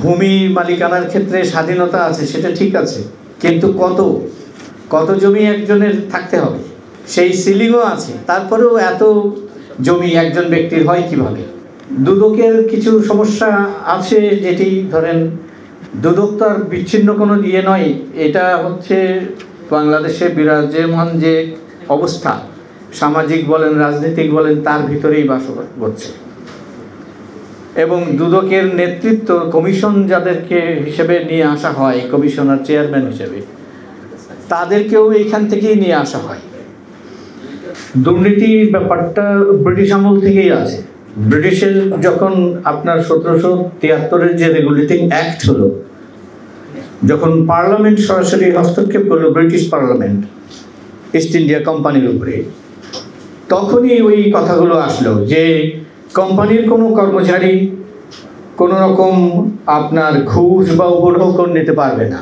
ভূমি মালিকানার ক্ষেত্রে স্বাধীনতা আছে, সেটা ঠিক আছে, কিন্তু কত কত জমি একজনের থাকতে হবে সেই সিলিংও আছে, তারপরেও এত জমি একজন ব্যক্তির হয় কিভাবে? দুদকের কিছু সমস্যা আছে, যেটি ধরেন দুদক তো আর বিচ্ছিন্ন কোনো ইয়ে নয়, এটা হচ্ছে বাংলাদেশে বিরাজমান যে অবস্থা, সামাজিক বলেন রাজনৈতিক বলেন, তার ভিতরেই বাস করছে। এবং দুদকের নেতৃত্ব কমিশন যাদেরকে হিসেবে নিয়ে আসা হয়, কমিশনার চেয়ারম্যান হিসেবে, তাদেরকেও এইখান থেকেই নিয়ে আসা হয়। দুর্নীতির ব্যাপারটা ব্রিটিশ আমল থেকেই আছে। ব্রিটিশের যখন আপনার 1773-এর যে রেগুলেটিং অ্যাক্ট হলো, যখন পার্লামেন্ট সরাসরি হস্তক্ষেপ করলো, ব্রিটিশ পার্লামেন্ট ইস্ট ইন্ডিয়া কোম্পানির উপরে, তখনই ওই কথাগুলো আসলো যে কোম্পানির কোনো কর্মচারী কোনো রকম আপনার ঘুষ বা উপঢৌকন নিতে পারবে না,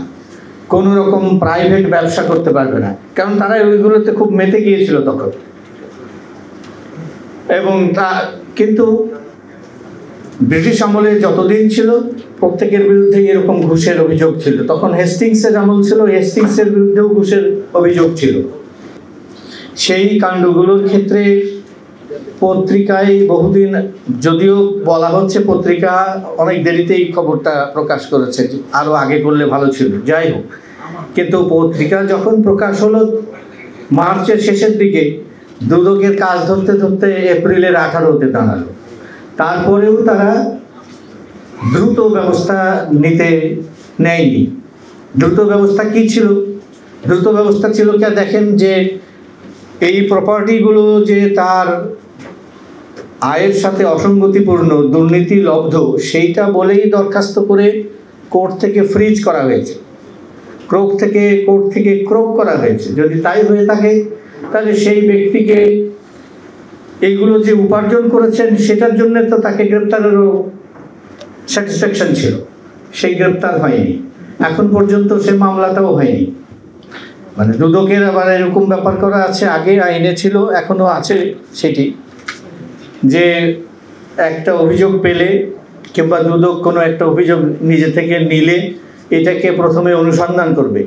কোনো রকম প্রাইভেট ব্যবসা করতে পারবে না, কারণ তারা ওইগুলোতে খুব মেতে গিয়েছিল তখন। এবং কিন্তু ব্রিটিশ আমলে যতদিন ছিল প্রত্যেকের বিরুদ্ধে এরকম ঘুষের অভিযোগ ছিল। তখন হেস্টিংসের আমল ছিল, হেস্টিংসের বিরুদ্ধেও ঘুষের অভিযোগ ছিল। সেই কাণ্ডগুলোর ক্ষেত্রে পত্রিকায় বহুদিন, যদিও বলা হচ্ছে পত্রিকা অনেক দেরিতেই খবরটা প্রকাশ করেছে, আরও আগে করলে ভালো ছিল, যাই হোক, কিন্তু পত্রিকা যখন প্রকাশ হলো মার্চের শেষের দিকে, দুদকের কাজ ধরতে ধরতে এপ্রিলের 18-তে দাঁড়ালো। তারপরেও তারা দ্রুত ব্যবস্থা নিতে নেয়নি। দ্রুত ব্যবস্থা কি ছিল? দ্রুত ব্যবস্থা ছিল কি দেখেন, যে এই প্রপার্টিগুলো যে তার আয়ের সাথে অসঙ্গতিপূর্ণ, দুর্নীতি লব্ধ, সেইটা বলেই দরখাস্ত করে কোর্ট থেকে ফ্রিজ করা হয়েছে, কোর্ট থেকে ক্রোক করা হয়েছে। যদি তাই হয়ে থাকে তাহলে সেই ব্যক্তিকে এইগুলো যে উপার্জন করেছেন সেটার জন্য তো তাকে গ্রেপ্তারেরও স্যাটিসফ্যাকশন ছিল, সেই গ্রেপ্তার হয়নি, এখন পর্যন্ত সে মামলাটাও হয়নি। মানে দুদকের আবার এরকম ব্যাপার করা আছে, আগে আইনে ছিল, এখনো আছে সেটি, যে একটা অভিযোগ পেলে কিংবা দুদক কোনো একটা অভিযোগ নিজে থেকে নিলে এটাকে প্রথমে অনুসন্ধান করবে।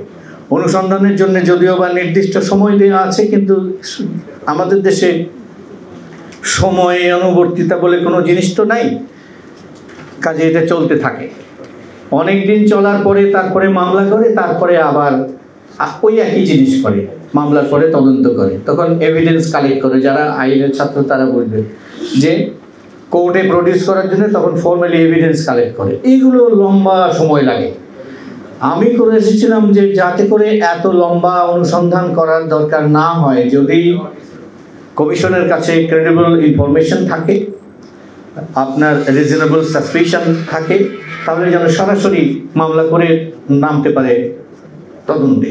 অনুসন্ধানের জন্য যদিও বা নির্দিষ্ট সময় দেওয়া আছে, কিন্তু আমাদের দেশে সময় অনুবর্তিতা বলে কোনো জিনিস তো নাই, কাজে এটা চলতে থাকে। অনেক দিন চলার পরে তারপরে মামলা করে, তারপরে আবার ওই একই জিনিস করে, মামলার পরে তদন্ত করে, তখন এভিডেন্স কালেক্ট করে। যারা আইনের ছাত্র তারা বুঝবে যে কোর্টে প্রডিউস করার জন্য তখন ফর্মালি এভিডেন্স কালেক্ট করে, এইগুলো লম্বা সময় লাগে। আমি করে এসেছিলাম যে যাতে করে এত লম্বা অনুসন্ধান করার দরকার না হয়, যদি কমিশনের কাছে ক্রেডিবল ইনফরমেশন থাকে, আপনার রিজনেবল সাসপিশন থাকে, তাহলে যেন সরাসরি মামলা করে নামতে পারে তদন্তে।